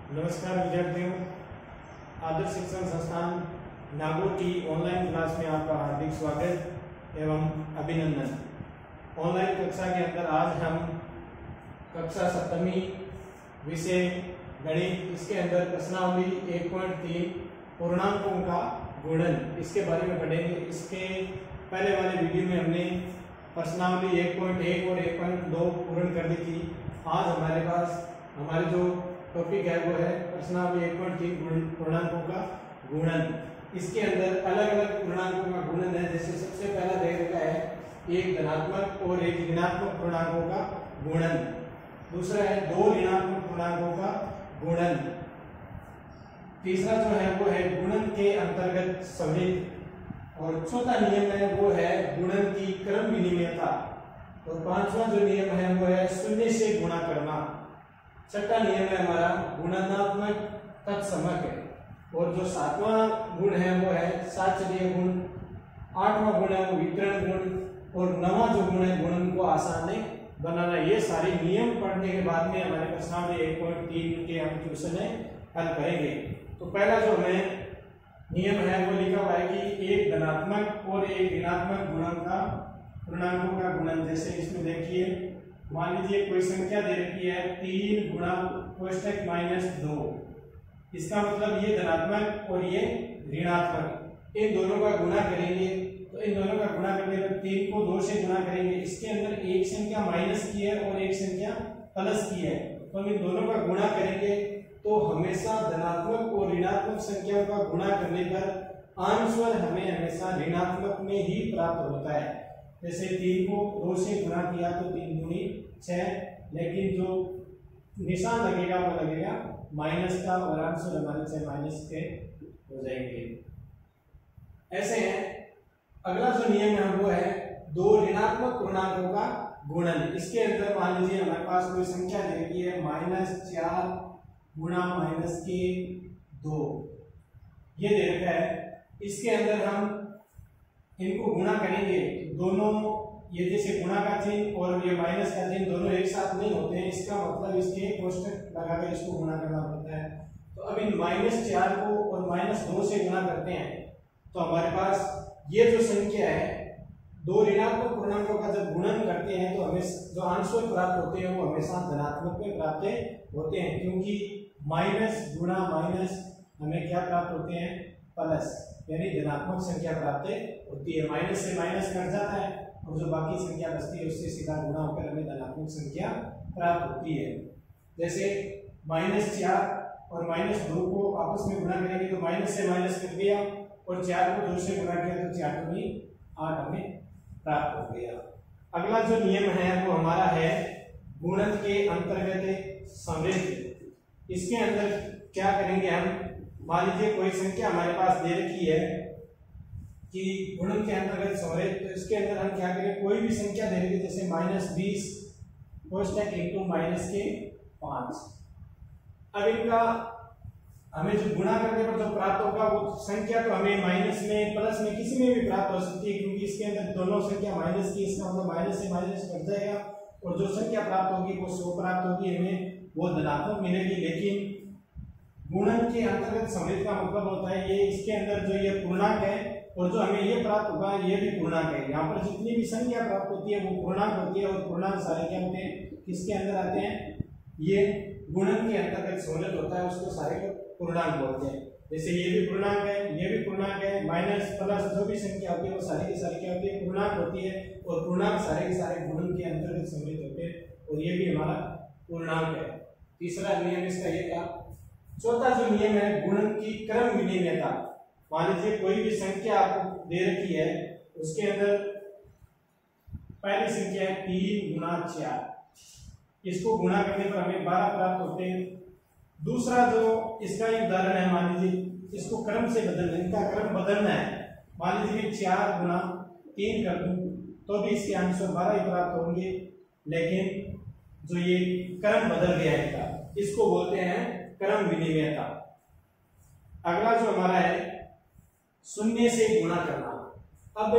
नमस्कार विद्यार्थियों, आदर्श शिक्षण संस्थान नागौर की ऑनलाइन क्लास में आपका हार्दिक स्वागत एवं अभिनंदन। ऑनलाइन कक्षा के अंदर आज हम कक्षा 7वीं विषय गणित, इसके अंदर प्रश्नावली 1.3 पूर्णांकों का गुणन, इसके बारे में पढ़ेंगे। इसके पहले वाले वीडियो में हमने प्रश्नावली 1.1 और 1.2 पूर्ण कर दी थी। आज हमारे पास हमारे जो टॉपिक है वो है प्रश्नावली 1.3 पूर्णांकों का गुणन। इसके अंदर अलग अलग पूर्णांकों का गुणन है। जैसे सबसे पहला दे रखा है एक धनात्मक और एक ऋणात्मक पूर्णांकों का गुणन, दूसरा है दो ऋणात्मक पूर्णांकों का गुणन, तीसरा जो है वो है गुणन के अंतर्गत समृद्ध, और चौथा नियम है वो है गुणन की क्रम विनिमयता, और पांचवा जो नियम है वो है शून्य से गुणा करना, छठा नियम है हमारा गुणात्मक तत्समक है, और जो सातवां गुण है वो है साचर्य गुण, आठवां गुण है वो वितरण गुण, और नवा जो गुण है गुणन को आसान बनाना। ये सारे नियम पढ़ने के बाद में हमारे प्रश्नावली 1.3 के हम क्वेश्चन हल करेंगे। तो पहला जो हमें नियम है वो लिखा हुआ है कि एक धनात्मक और एक ऋणात्मक गुणन का पूर्णांकों का गुणन। जैसे इसमें देखिए, मान लीजिए कोई संख्या दे रखी है 3 गुणा कोष्टक -2, इसका मतलब ये धनात्मक और ये ऋणात्मक, इन दोनों का गुणा करेंगे। तो इन दोनों का गुणा करने पर 3 को 2 से गुणा करेंगे। इसके अंदर एक संख्या माइनस की है और एक संख्या प्लस की है, तो हम इन दोनों का गुणा करेंगे। तो हमेशा धनात्मक और ऋणात्मक संख्याओं का गुणा करने पर आंसर हमें हमेशा ऋणात्मक में ही प्राप्त होता है। जैसे 3 को 2 से गुणा किया तो 3 दूनी 6, लेकिन जो निशान लगेगा वो लगेगा माइनस का, और आंसर हमारे 6 माइनस के हो जाएंगे। ऐसे है। अगला जो नियम है वो है दो ऋणात्मक पूर्णांकों का गुणन। इसके अंदर मान लीजिए हमारे पास कोई संख्या दे रखी है -4 गुणा -2, ये दे रखा है। इसके अंदर हम इनको गुणा करेंगे, दोनों ये जैसे गुणा का चिन्ह और ये माइनस का चिन्ह दोनों एक साथ नहीं होते हैं, इसका मतलब इसके कोष्टक लगाकर इसको गुणा करना पड़ता है। तो अब इन -4 को और -2 से गुणा करते हैं तो हमारे पास ये जो संख्या है, दो ऋणात्मक पूर्णांकों का जब गुणन करते हैं तो हमें जो आंसर प्राप्त होते हैं वो हमेशा धनात्मक में प्राप्त होते हैं, क्योंकि माइनस गुणा माइनस हमें क्या प्राप्त होते हैं, प्लस, यानी धनात्मक संख्या प्राप्त होती है। माइनस से माइनस कट जाता है और जो बाकी संख्या बचती है उससे सीधा गुणा होकर हमें धनात्मक संख्या प्राप्त होती है। जैसे -4 और -2 को आपस में गुणा करेंगे तो माइनस से माइनस कट गया, और 4 को 2 से गुणा किया तो 4 दूनी 8 हमें प्राप्त हो गया। अगला जो नियम है वो हमारा है गुणन के अंतर्गत समृद्ध। इसके अंदर क्या करेंगे हम, मान लीजिए कोई संख्या हमारे पास दे रखी है कि गुणन के अंतर्गत समृद्ध, तो इसके अंदर हम क्या करें, कोई भी संख्या दे रखी, जैसे -20 कोष्टक इंटू -5। अब इनका हमें जो गुणा करने पर जो प्राप्त होगा वो संख्या तो हमें माइनस में प्लस में किसी में भी प्राप्त हो सकती है, क्योंकि इसके अंदर दोनों संख्या माइनस की, इसका मतलब माइनस से माइनस कट जाएगा और जो संख्या प्राप्त होगी वो 100 प्राप्त होगी, हमें वो धनात्मक मिलेगी। लेकिन गुणन के अंतर्गत समृद्ध का मतलब होता है ये इसके अंदर जो ये पूर्णांक है और जो हमें ये प्राप्त होगा ये भी पूर्णांक है। यहाँ पर जितनी भी संख्या प्राप्त होती है वो पूर्णांक होती है, और पूर्णांक सारे क्या होते हैं, किसके अंदर आते हैं, ये गुणन के अंतर्गत समृद्ध होता है, उसको सारे को पूर्णांक बोलते हैं। जैसे ये भी पूर्णांक है, ये भी पूर्णांक है, माइनस प्लस जो भी संख्या होती है वो सारी की सारी क्या होती है, पूर्णांक होती है, और पूर्णांक सारे के सारे गुणन के अंतर्गत समृद्ध होते हैं, और ये भी हमारा पूर्णांक है। तीसरा नियम इसका ये था। चौथा जो नियम है गुणन की क्रम विनिमयता। मान लीजिए कोई भी संख्या आपको दे रखी है, उसके अंदर पहली संख्या है 3 गुणा 4, इसको गुणा करने पर हमें 12 प्राप्त होते हैं। दूसरा जो इसका एक उदाहरण है, मान लीजिए इसको क्रम से बदलना, इनका क्रम बदलना है। मान लीजिए 4 गुणा 3 कर दूं तो भी इसके आंसर 12 ही प्राप्त होंगे, लेकिन जो ये क्रम बदल गया है इनका, इसको बोलते हैं क्रम विनिमयता। अगला जो हमारा है शून्य से गुणा करना। अब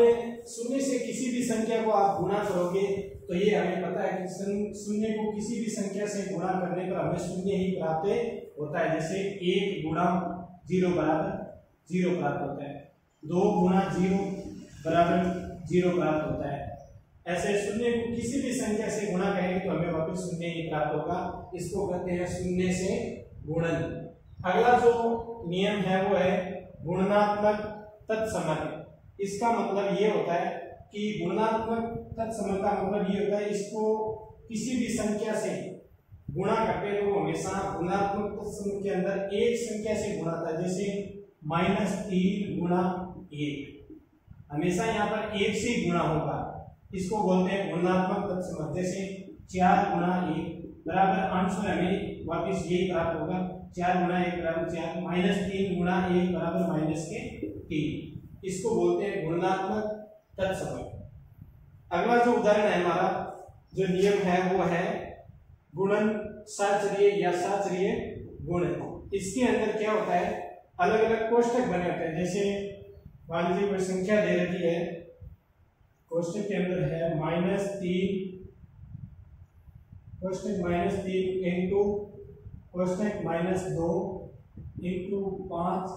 शून्य से किसी भी संख्या को आप गुणा करोगे तो ये हमें पता है कि शून्य को किसी भी संख्या से गुणा करने पर हमें शून्य ही प्राप्त होता है। जैसे 1 गुणा 0 बराबर 0 प्राप्त होता है, 2 गुणा 0 बराबर 0 प्राप्त होता है। ऐसे शून्य को किसी भी संख्या से गुणा करेंगे तो हमें वापस शून्य ही प्राप्त होगा। इसको कहते हैं शून्य से गुणन। अगला जो नियम है वो है गुणनात्मक तत्समक। इसका मतलब ये होता है कि गुणात्मक तत्समक का मतलब ये होता है इसको किसी भी संख्या से गुणा करते हैं तो हमेशा गुणात्मक तत्समक के अंदर एक संख्या से गुणा था। जैसे -3 गुणा 1, हमेशा यहाँ पर 1 से गुणा होगा, इसको बोलते हैं गुणात्मक तत्समक। जैसे 4 गुणा 1 बराबर आंसर हमें वापस यही प्राप्त होगा, 4 गुणा 1 बराबर 4, -3 गुणा 1 बराबर -3, इसको बोलते हैं गुणात्मक तत्समक। अगला जो उदाहरण है हमारा, जो नियम है वो है गुणन साचरीय या साचरीय गुणन। इसके अंदर क्या होता है, अलग अलग कोष्ठक बने होते हैं। जैसे मान लीजिए कोई संख्या दे रखी है, कोष्ठक के अंदर है -3 कोष्ठक -3 इंटू कोष्ठक -2 इंटू 5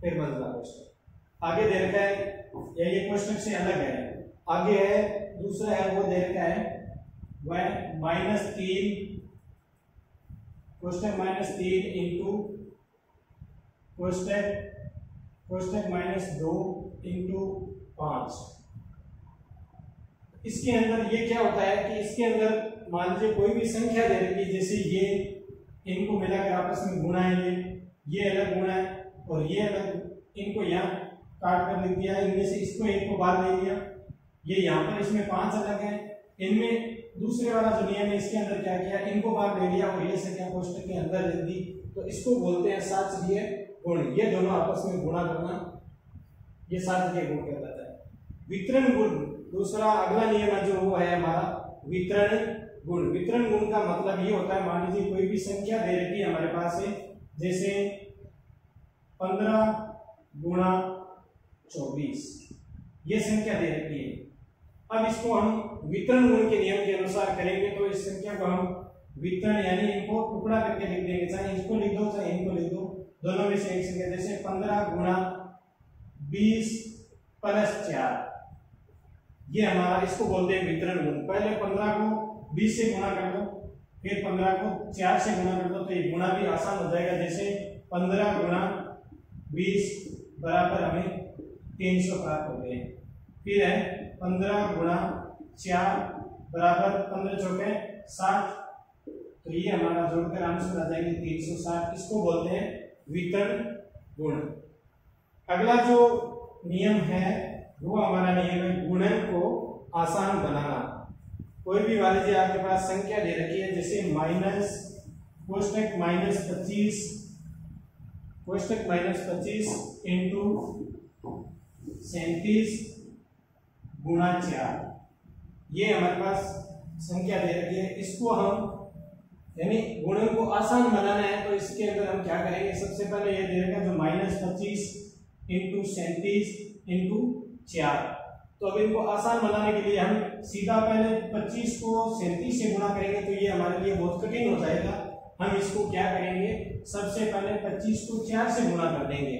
फिर बदला कोष्ठक। आगे दे रखा है या ये कोष्ठक से अलग है, आगे है दूसरा है वो दे रखा है वह -3 कोष्ठक -3 इंटू कोष्ठक -2 इंटू 5। इसके अंदर ये क्या होता है कि इसके अंदर मान लीजिए कोई भी संख्या दे रखी है, जैसे ये इनको मिलाकर आपस में गुणा है, ये अलग गुणा है और ये अलग, इनको यहाँ काट कर लिख दिया है, इनमें से इसको एक को बाहर ले लिया, ये यहाँ पर इसमें 5 अलग है, इनमें दूसरे वाला जो नियम है इसके अंदर क्या किया, इनको बाहर ले लिया और ये संख्या कोष्ठक के अंदर लिख दी, तो इसको बोलते हैं साचरीय गुण। ये दोनों आपस में गुणा करना, ये साचरीय गुण कहलाता है। वितरण गुण दूसरा अगला नियम है जो वो है हमारा वितरण गुण। वितरण गुण का मतलब ये होता है, मान लीजिए कोई भी संख्या दे रखी है हमारे पास है, जैसे 15 गुणा 24, ये संख्या दे रखी है। अब इसको हम वितरण गुण के नियम के अनुसार करेंगे तो इस संख्या को हम वितरण यानी इनको टुकड़ा करके लिख देंगे, चाहे इसको लिख दो चाहे इनको लिख दो, दोनों में से एक संख्या। जैसे 15 गुणा 20 प्लस 4, ये हमारा, इसको बोलते हैं वितरण गुण। पहले 15 को 20 से गुणा कर दो, फिर 15 को 4 से गुणा कर दो, तो ये गुणा भी आसान हो जाएगा। जैसे 15 गुणा 20 बराबर हमें 300 प्राप्त हो गए। फिर है 15 गुणा 4 बराबर 15 चौके 60, तो ये हमारा जोड़कर आंसर आ जाएंगे 360। इसको बोलते हैं वितरण गुण। अगला जो नियम है वो हमारा नियम है गुणन को आसान बनाना। कोई भी मान लीजिए आपके पास संख्या दे रखी है, जैसे माइनस कोष्ठक -25 कोष्ठक -25 इंटू 37 गुणा 4, ये हमारे पास संख्या दे रखी है। इसको हम यानी गुणन को आसान बनाना है तो इसके अंदर हम क्या करेंगे, सबसे पहले ये दे रखा जो -25 इंटू 37 इंटू 4, तो अब इनको आसान बनाने के लिए हम सीधा पहले 25 को 37 से गुणा करेंगे तो ये हमारे लिए बहुत कठिन हो जाएगा। हम इसको क्या करेंगे, सबसे पहले 25 को 4 से गुणा कर देंगे।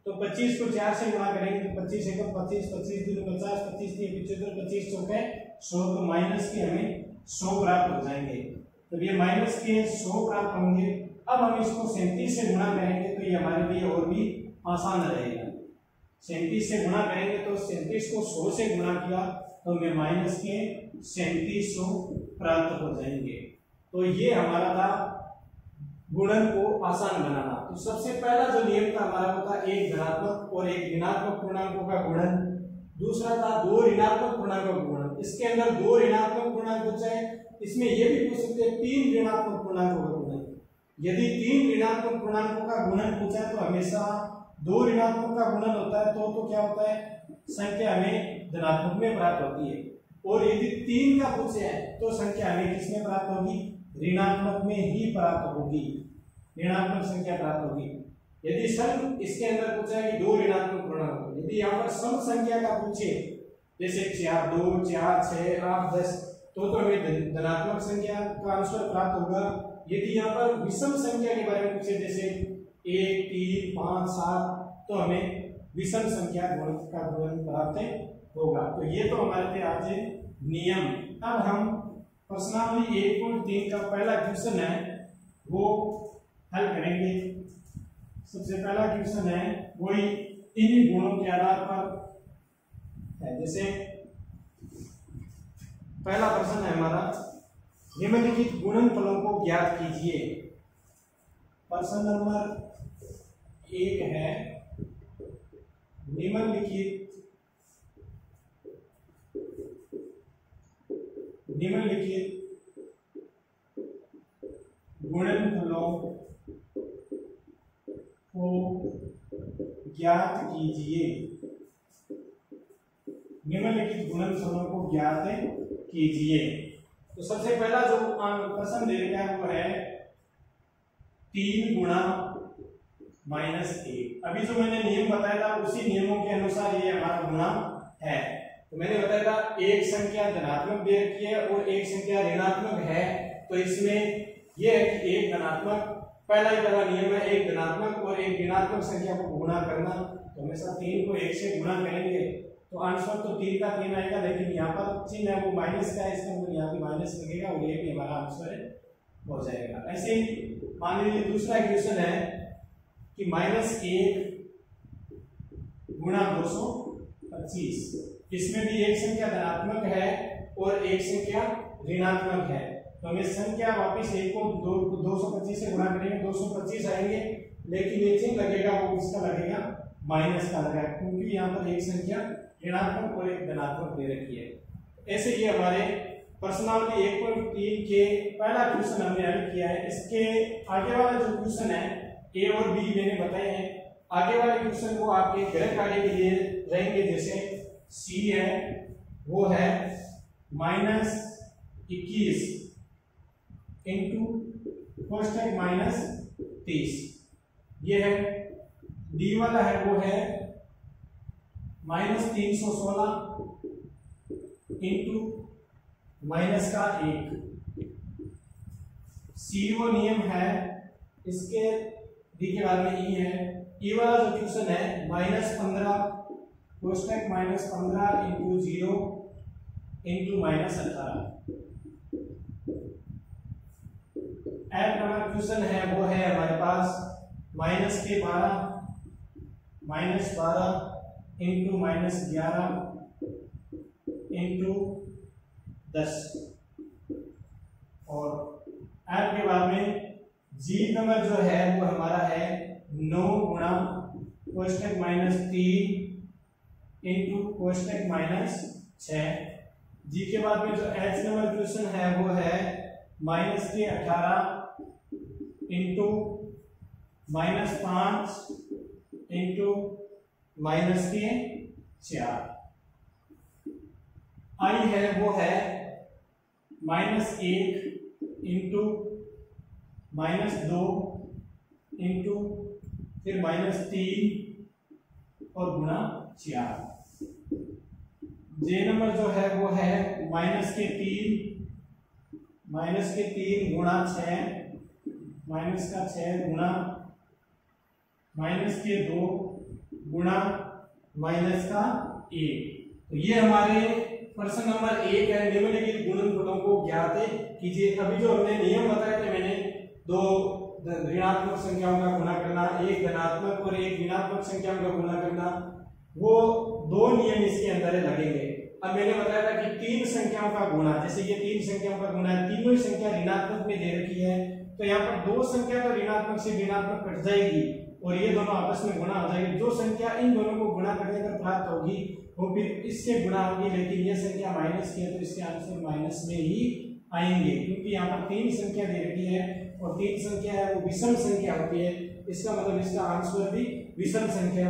तो 25 को 4 से गुणा करेंगे तो 25 एक 25 25 दूनी 50 25 3 75 25 चौके 100, तो माइनस के हमें 100 प्राप्त हो जाएंगे। तो ये माइनस के 100 प्राप्त होंगे। अब हम इसको 37 से गुणा करेंगे तो ये हमारे लिए और भी आसान रहेगा। 37 से गुणा करेंगे तो 37 को 100 से गुणा किया तो हमें माइनस के 3700 प्राप्त हो जाएंगे। तो ये हमारा था गुणन को आसान बनाना। तो सबसे पहला जो नियम था हमारा वो था एक धनात्मक और एक ऋणात्मक पूर्णांकों का गुणन। दूसरा था दो ऋणात्मक पूर्णांकों का गुणन। इसके अंदर दो ऋणात्मक पूर्णांक पूछा है, इसमें यह भी पूछ सकते हैं तीन ऋणात्मक पूर्णांकों का गुणन। यदि तीन ऋणात्मक पूर्णांकों का गुणन पूछा है तो हमेशा दो ऋणात्मक का गुणन होता है तो क्या होता है, संख्या हमें धनात्मक में प्राप्त होती है। और यदि तीन का पूछे है तो संख्या हमें किसमें प्राप्त होगी, ऋणात्मक में ही प्राप्त होगी, ऋणात्मक संख्या प्राप्त होगी। यदि सम इसके अंदर पूछा है कि दो ऋणात्मक पूर्णांक, यदि यहाँ पर सम संख्या का पूछे जैसे 4 2 4 6 8 10 तो हमें धनात्मक संख्या का आंसर प्राप्त होगा। यदि यहाँ पर विषम संख्या के बारे में पूछे जैसे 1 3 5 7 तो हमें विषम संख्या का गुणन प्राप्त होगा। तो ये तो हमारे थे आज नियम। अब हम प्रश्नावली 1.3 का पहला क्वेश्चन है वो हल करेंगे। सबसे पहला क्वेश्चन है वही इन गुणों के आधार पर है। जैसे पहला प्रश्न है हमारा, निम्नलिखित गुणनफलों को ज्ञात कीजिए। प्रश्न नंबर 1 है, निम्नलिखित गुणनफलों को ज्ञात कीजिए। निम्नलिखित गुणनफलों को ज्ञात कीजिए। तो सबसे पहला जो प्रश्न दे रखा है वो है 3 गुणा -1। अभी जो मैंने नियम बताया था उसी नियमों के अनुसार ये हमारा गुणा है। तो मैंने बताया था एक संख्या धनात्मक दे रखी है और एक संख्या ऋणात्मक है। तो इसमें यह है कि एक धनात्मक, पहला ही पहला नियम है एक धनात्मक और एक ऋणात्मक संख्या को गुणा करना। तो हमेशा 3 को 1 से गुणा करेंगे तो आंसर तो 3 का 3 आएगा, लेकिन यहाँ पर चिन्ह है वो माइनस का है, इसका मतलब यहाँ भी माइनस लगेगा और ये भी हमारा आंसर हो जाएगा। ऐसे ही मान लीजिए दूसरा क्वेश्चन है कि -1 गुणा 225। इसमें भी एक संख्या धनात्मक है और एक संख्या ऋणात्मक है। तो हमें संख्या वापस 1 को 225 से गुणा करेंगे 225 आएंगे, लेकिन ये चिन्ह लगेगा वो किसका लगेगा, माइनस का लगेगा, क्योंकि यहाँ पर एक संख्या ऋणात्मक और एक धनात्मक दे रखी है। ऐसे ही हमारे प्रश्नावली 1.3 के पहला क्वेश्चन हमने हल किया है। इसके आगे वाला जो क्वेश्चन है ए और बी मैंने बताए हैं। आगे वाले क्वेश्चन को आपके गृह कार्य के लिए रहेंगे। जैसे सी है वो है -21 इंटू कोष्टक -30। ये है डी वाला है वो है -316 इंटू -1। सी वो नियम है, इसके डी के बाद में ई है। ई वाला जो क्वेश्चन है -15 कोष्टक -15 into 0 into -18। F number question है वो है हमारे पास -12 इंटू -11 इंटू 10। और एफ के बाद में जी नंबर जो है वो हमारा है 9 गुणा कोष्टक -3 इंटू कोष्टक -6। जी के बाद में जो एच नंबर क्वेश्चन है वो है -18 इंटू -5 इंटू -4। आई है वो है -1 इंटू -2 इंटू फिर -3 और गुणा 4। जे नंबर जो है वो है -3 गुणा 6 -6 गुणा -2 गुणा -1। तो ये हमारे प्रश्न नंबर 1 है, निम्नलिखित गुणनफलों को ज्ञात कीजिए। अभी जो हमने नियम बताए थे मैंने, 2 ऋणात्मक संख्याओं का गुणा करना, एक धनात्मक और एक ऋणात्मक संख्याओं का गुणा करना, वो 2 नियम इसके अंदर लगेंगे। अब मैंने बताया था कि 3 संख्याओं का गुणा, जैसे ये 3 संख्याओं का गुणा है, तीनों ही संख्या ऋणात्मक में दे रखी है, तो यहाँ पर 2 संख्या तो ऋणात्मक से ऋणात्मक कट जाएगी और ये दोनों आपस में गुणा हो जाएगी। जो संख्या इन दोनों को गुणा करने पर प्राप्त होगी वो फिर इससे गुणा होगी, लेकिन ये संख्या माइनस की है तो इसके आंसर माइनस में ही आएंगे, क्योंकि यहाँ पर 3 संख्या दे रखी है और 3 संख्या है वो विषम संख्या होती है। इसका मतलब इसका आंसर भी विषम संख्या,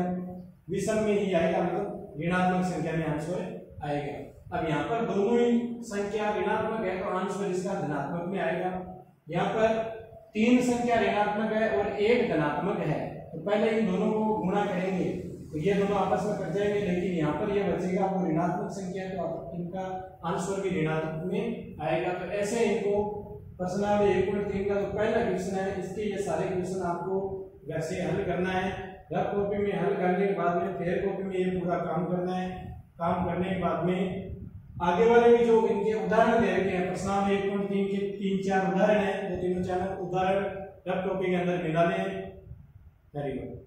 विषम में ही आएगा, मतलब ऋणात्मक संख्या में आंसर आएगा। अब यहाँ पर दोनों ही संख्या ऋणात्मक है तो आंसर इसका धनात्मक में आएगा। यहाँ पर 3 संख्या ऋणात्मक है और 1 धनात्मक है, तो पहले इन दोनों को गुणा करेंगे। तो ये दोनों आपस में कट जाएंगे, लेकिन यहाँ पर ये बचेगा वो ऋणात्मक संख्या, तो इनका आंसर भी ऋणात्मक में आएगा। तो ऐसे इनको प्रश्नावली 1.3 का जो पहला क्वेश्चन है, इसके ये सारे क्वेश्चन आपको घर से हल करना है। रफ कॉपी में हल करने के बाद में फेयर कॉपी में ये पूरा काम करना है। काम करने के बाद में आगे वाले भी जो इनके उदाहरण दे रखे हैं, प्रश्नावली 1.3 के 3-4 उदाहरण है, वो तीनों चार उदाहरण रफ कॉपी के अंदर मिला लें। Very good.